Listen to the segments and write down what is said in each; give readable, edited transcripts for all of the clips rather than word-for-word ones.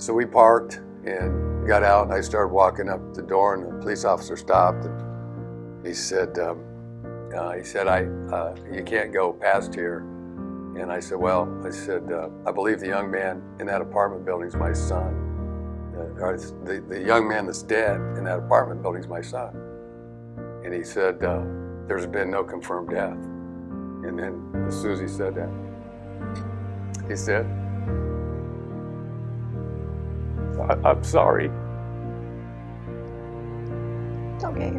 So we parked and got out, and I started walking up the door, and the police officer stopped, and he said, you can't go past here. And I said, I believe the young man in that apartment building is my son. Or the young man that's dead in that apartment building is my son. And he said, there's been no confirmed death. And then as soon as he said that, he said, I'm sorry. It's okay.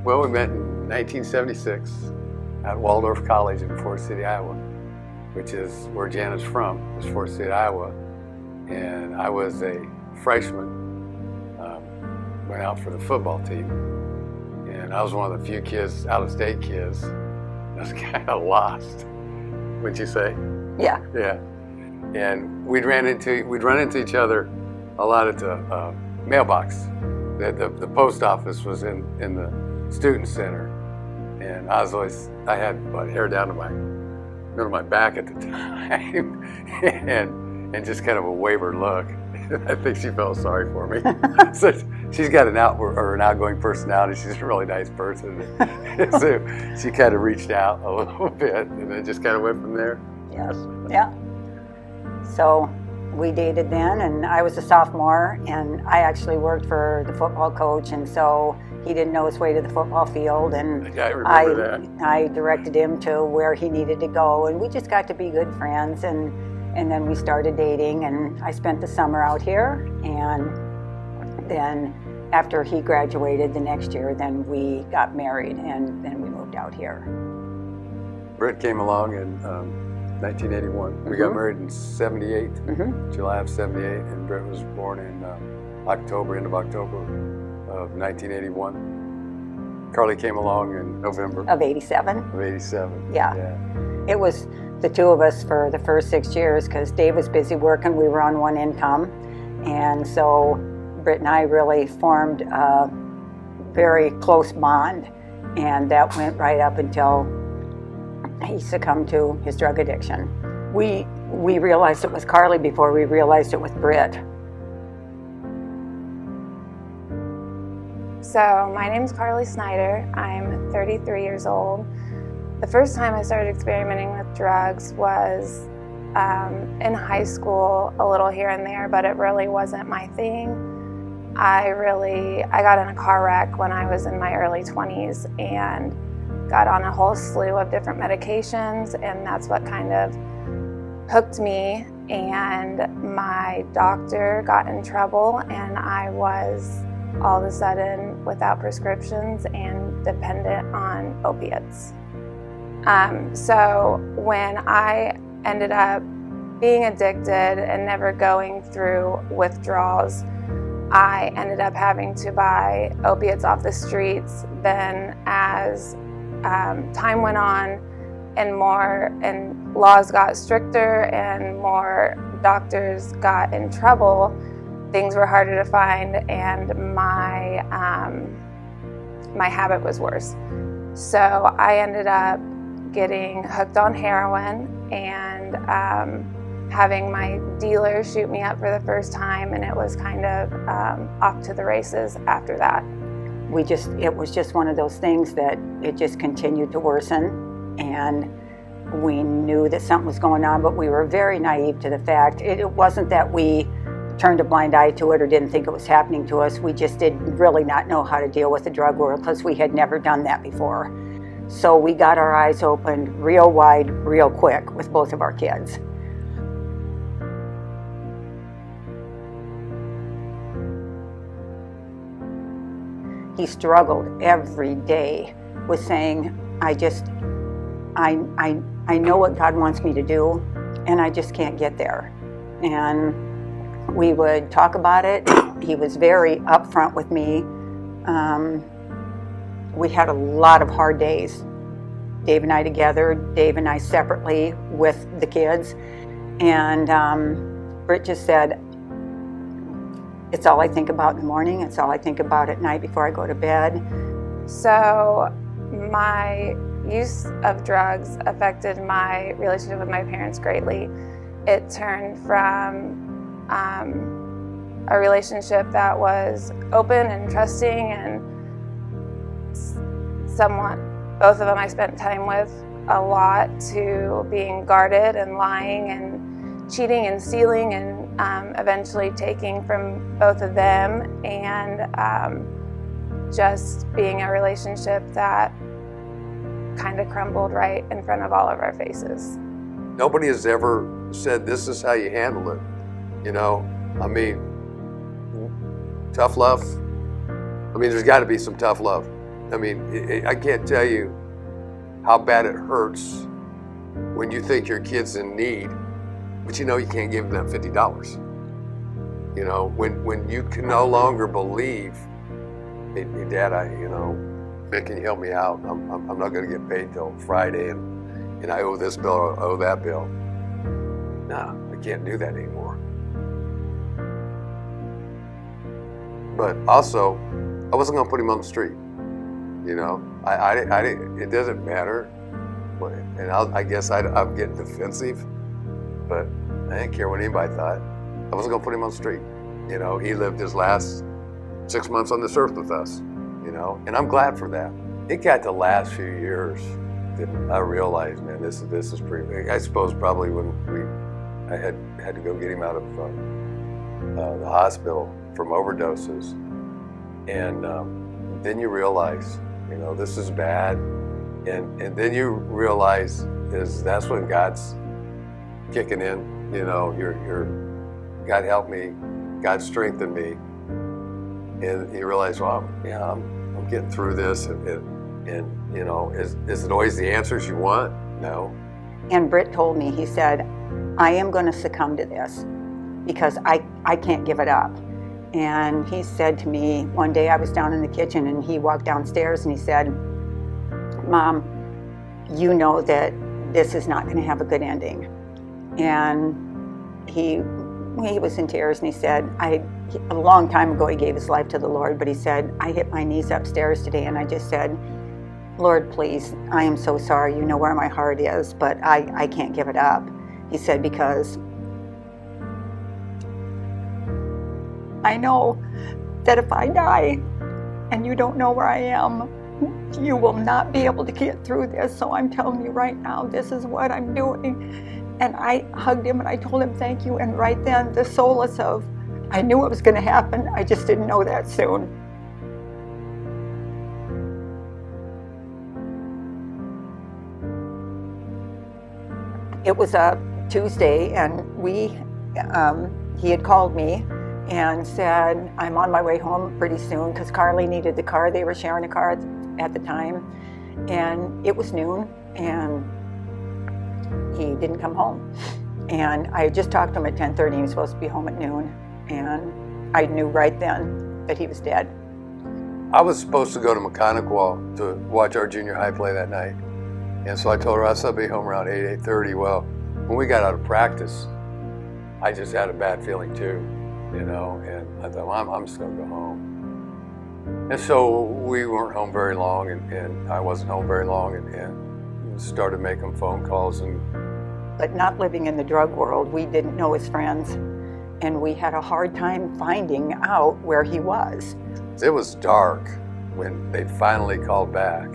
Well, we met in 1976 at Waldorf College in Fort City, Iowa, which is where Janet's from, is Fort City, Iowa. And I was a freshman, went out for the football team. And I was one of the few kids, out-of-state kids, I was kind of lost. Wouldn't you say? Yeah. Yeah. And we'd run into each other a lot at the mailbox. The post office was in the student center, and I had hair down to my middle of my back at the time, and just kind of a wayward look. I think she felt sorry for me. So she's got an outgoing personality. She's a really nice person. So she kind of reached out a little bit, and then just kind of went from there. Yes. Yeah. So we dated then, and I was a sophomore, and I actually worked for the football coach, and so he didn't know his way to the football field, and yeah, I remember that. I directed him to where he needed to go, and we just got to be good friends, and then we started dating, and I spent the summer out here, and then after he graduated the next year, then we got married, and then we moved out here. Britt came along in 1981. We got married in 78, July of 78, and Britt was born in end of October of 1981. Carly came along in November. Of 87. Of 87. Yeah. It was the two of us for the first 6 years because Dave was busy working. We were on one income. And so Britt and I really formed a very close bond. And that went right up until he succumbed to his drug addiction. We realized it was Carly before we realized it was Britt. So my name's Carly Snyder. I'm 33 years old. The first time I started experimenting with drugs was in high school, a little here and there, but it really wasn't my thing. I got in a car wreck when I was in my early 20s and got on a whole slew of different medications, and that's what kind of hooked me. And my doctor got in trouble, and I was all of a sudden without prescriptions and dependent on opiates. So when I ended up being addicted and never going through withdrawals, I ended up having to buy opiates off the streets. Then as time went on and laws got stricter and more doctors got in trouble, things were harder to find, and my habit was worse. So I ended up getting hooked on heroin and having my dealer shoot me up for the first time, and it was kind of off to the races after that. It was just one of those things that it just continued to worsen, and we knew that something was going on, but we were very naive to the fact. It wasn't that we turned a blind eye to it or didn't think it was happening to us. We just did really not know how to deal with the drug world because we had never done that before. So we got our eyes opened real wide, real quick with both of our kids. He struggled every day with saying, I know what God wants me to do, and I just can't get there. And we would talk about it. He was very upfront with me. We had a lot of hard days, Dave and I together, Dave and I separately with the kids. And Britt just said, it's all I think about in the morning. It's all I think about at night before I go to bed. So my use of drugs affected my relationship with my parents greatly. It turned from a relationship that was open and trusting and someone, both of them I spent time with a lot, to being guarded and lying and cheating and stealing and eventually taking from both of them, and just being a relationship that kind of crumbled right in front of all of our faces. Nobody has ever said this is how you handle it. You know, I mean, tough love. I mean, there's got to be some tough love. I mean, I can't tell you how bad it hurts when you think your kid's in need, but you know you can't give them that $50. You know, when you can no longer believe, hey Dad, Vic, can you help me out? I'm not going to get paid till Friday, and I owe this bill or owe that bill. No, I can't do that anymore. But also, I wasn't going to put him on the street. You know, it doesn't matter. And I guess I'm getting defensive, but I didn't care what anybody thought. I wasn't going to put him on the street. You know, he lived his last 6 months on this earth with us, you know, and I'm glad for that. It got the last few years that I realized, man, this is pretty big. I suppose probably when I had to go get him out of the hospital from overdoses, and then you realize, you know, this is bad, and then you realize that's when God's kicking in. You know, you're God help me, God strengthen me, and you realize, well, yeah, I'm getting through this, and you know, is it always the answers you want? No. And Britt told me, he said, I am going to succumb to this because I can't give it up. And he said to me, one day I was down in the kitchen and he walked downstairs and he said, Mom, you know that this is not going to have a good ending. And he was in tears and he said, a long time ago he gave his life to the Lord, but he said, I hit my knees upstairs today and I just said, Lord, please, I am so sorry. You know where my heart is, but I can't give it up. He said, because I know that if I die and you don't know where I am, you will not be able to get through this. So I'm telling you right now, this is what I'm doing. And I hugged him and I told him thank you. And right then, the solace of, I knew it was going to happen. I just didn't know that soon. It was a Tuesday, and he had called me and said, I'm on my way home pretty soon, because Carly needed the car. They were sharing a car at the time. And it was noon, and he didn't come home. And I had just talked to him at 10:30. He was supposed to be home at noon. And I knew right then that he was dead. I was supposed to go to Mechanical to watch our junior high play that night. And so I told her I'll be home around 8:30. Well, when we got out of practice, I just had a bad feeling too, you know, and I thought, well, I'm just going to go home. And so we weren't home very long, and I wasn't home very long, and started making phone calls. But not living in the drug world, we didn't know his friends, and we had a hard time finding out where he was. It was dark when they finally called back,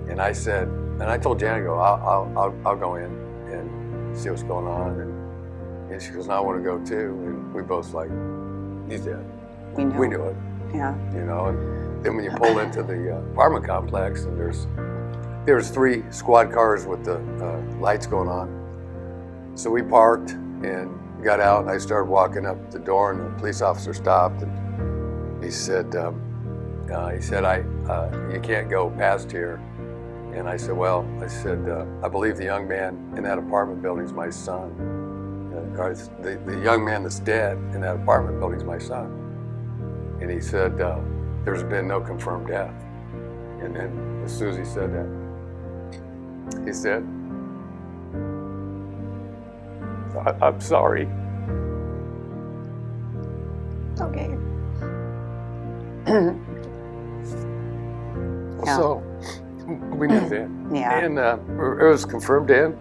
and I said, and I told Janet, I'll go in and see what's going on, and she goes, no, I want to go too, and we both like, he's dead. We knew it. Yeah. You know, and then when you pull into the apartment complex, and there's 3 squad cars with the lights going on. So we parked and got out, and I started walking up the door, and the police officer stopped, and he said, you can't go past here. And I said, I believe the young man in that apartment building is my son. The young man that's dead in that apartment building is my son. And he said, there's been no confirmed death. And then as soon as he said that, he said, I'm sorry. Okay. So We knew that. Yeah. And it was confirmed then.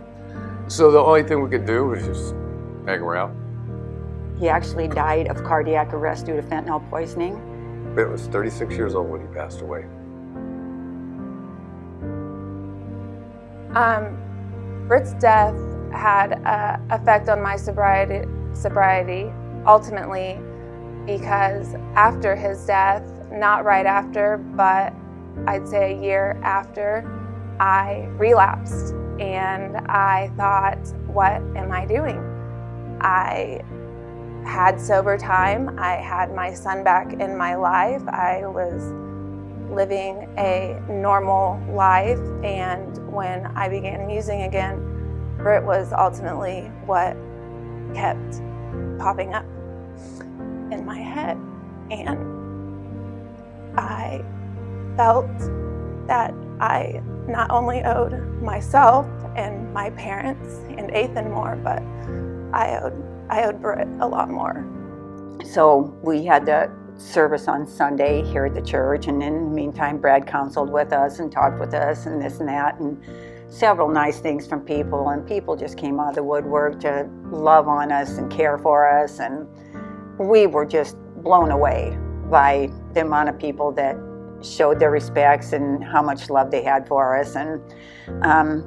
So the only thing we could do was just hang around. He actually died of cardiac arrest due to fentanyl poisoning. Britt was 36 years old when he passed away. Britt's death had an effect on my sobriety, ultimately, because after his death, not right after, but I'd say a year after, I relapsed. And I thought, what am I doing? I had sober time. I had my son back in my life. I was living a normal life. And when I began using again, Britt was ultimately what kept popping up in my head. And I felt that I not only owed myself and my parents and Ethan more, but I owed Britt a lot more. So we had the service on Sunday here at the church, and in the meantime, Brad counseled with us and talked with us and this and that, and several nice things from people, and people just came out of the woodwork to love on us and care for us, and we were just blown away by the amount of people that showed their respects and how much love they had for us. And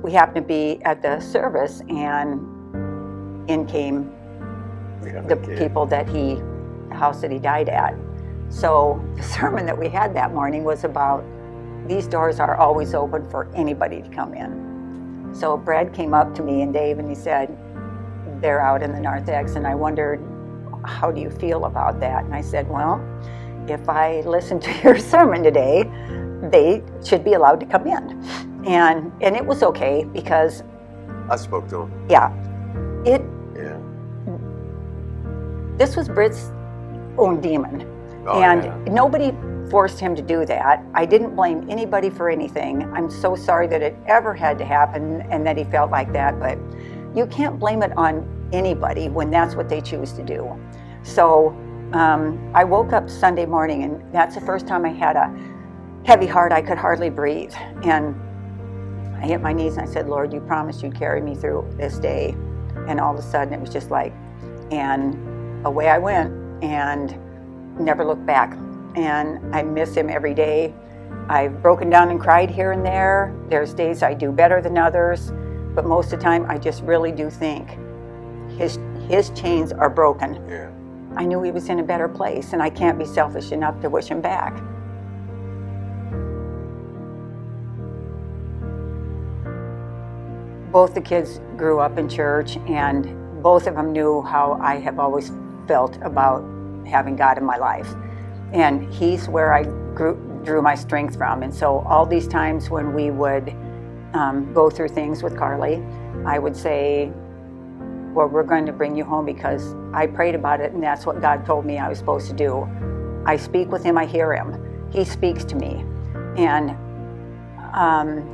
we happened to be at the service, and in came the people that the house that he died at. So the sermon that we had that morning was about these doors are always open for anybody to come in. So Brad came up to me and Dave, and he said, they're out in the narthex, and I wondered, how do you feel about that? And I said, well, if I listen to your sermon today, they should be allowed to come in. And it was okay, because I spoke to him. Yeah. Yeah. This was Britt's own demon. Oh, and yeah. Nobody forced him to do that. I didn't blame anybody for anything. I'm so sorry that it ever had to happen and that he felt like that, but you can't blame it on anybody when that's what they choose to do. So I woke up Sunday morning, and that's the first time I had a heavy heart. I could hardly breathe. And I hit my knees and I said, Lord, you promised you'd carry me through this day. And all of a sudden it was just like, and away I went and never looked back. And I miss him every day. I've broken down and cried here and there. There's days I do better than others, but most of the time I just really do think his chains are broken. Yeah. I knew he was in a better place, and I can't be selfish enough to wish him back. Both the kids grew up in church, and both of them knew how I have always felt about having God in my life. And he's where I drew my strength from. And so all these times when we would go through things with Carly, I would say, well, we're going to bring you home because I prayed about it, and that's what God told me I was supposed to do. I speak with him, I hear him. He speaks to me. And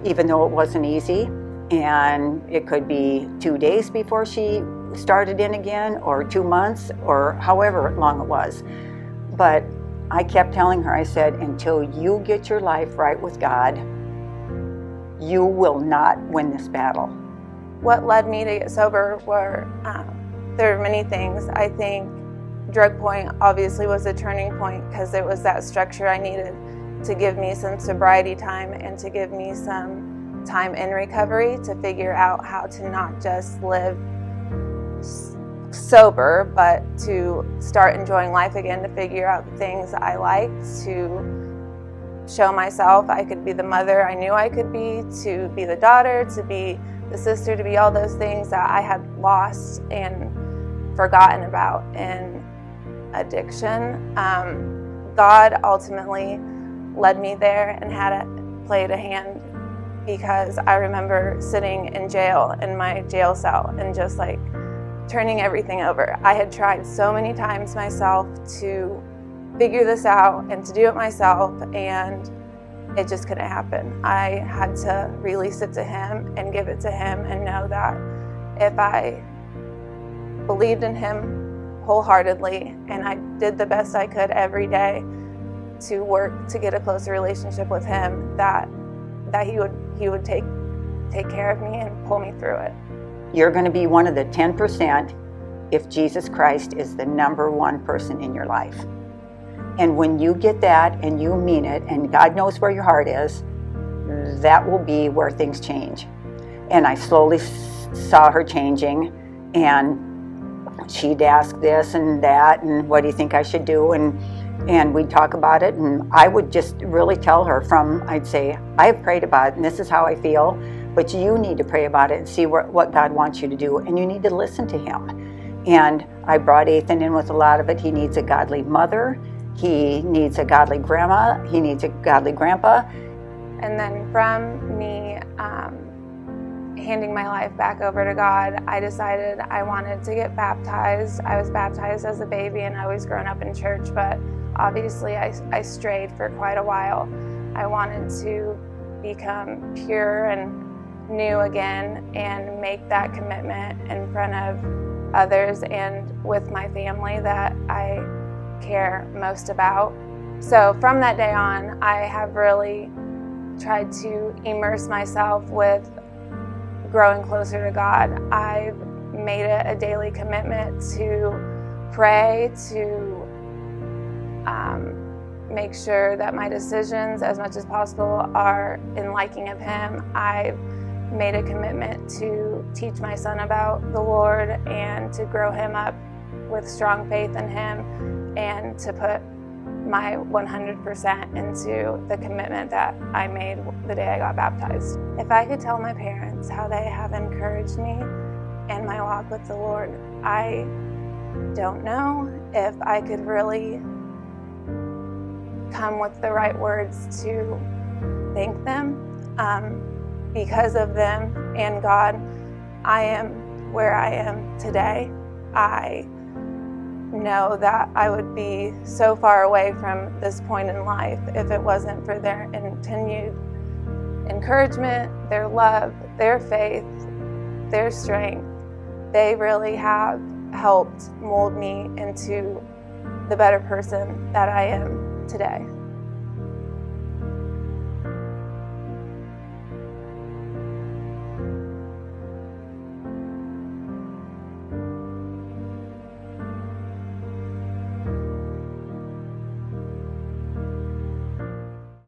even though it wasn't easy, and it could be 2 days before she started in again, or 2 months, or however long it was. But I kept telling her, I said, until you get your life right with God, you will not win this battle. What led me to get sober were, there are many things. I think drug point obviously was a turning point, because it was that structure I needed to give me some sobriety time and to give me some time in recovery to figure out how to not just live sober, but to start enjoying life again, to figure out the things I liked, to show myself I could be the mother I knew I could be, to be the daughter, to be the sister, to be all those things that I had lost and forgotten about in addiction. God ultimately led me there and played a hand, because I remember sitting in jail in my jail cell and just like turning everything over. I had tried so many times myself to figure this out and to do it myself, and it just couldn't happen. I had to release it to him and give it to him, and know that if I believed in him wholeheartedly and I did the best I could every day to work to get a closer relationship with him, that that he would take care of me and pull me through it. You're going to be one of the 10% if Jesus Christ is the number one person in your life. And when you get that and you mean it, and God knows where your heart is, that will be where things change. And I slowly saw her changing, and she'd ask this and that, and what do you think I should do? And we'd talk about it, and I would just really tell her I'd say, I've prayed about it, and this is how I feel, but you need to pray about it and see what God wants you to do, and you need to listen to him. And I brought Ethan in with a lot of it. He needs a godly mother. He needs a godly grandma. He needs a godly grandpa. And then from me handing my life back over to God, I decided I wanted to get baptized. I was baptized as a baby and I was grown up in church, but obviously I strayed for quite a while. I wanted to become pure and new again and make that commitment in front of others and with my family that I care most about. So from that day on, I have really tried to immerse myself with growing closer to God. I've made it a daily commitment to pray, to make sure that my decisions, as much as possible, are in liking of Him. I've made a commitment to teach my son about the Lord and to grow him up with strong faith in Him, and to put my 100% into the commitment that I made the day I got baptized. If I could tell my parents how they have encouraged me in my walk with the Lord, I don't know if I could really come with the right words to thank them. Because of them and God, I am where I am today. I know that I would be so far away from this point in life if it wasn't for their continued encouragement, their love, their faith, their strength. They really have helped mold me into the better person that I am today.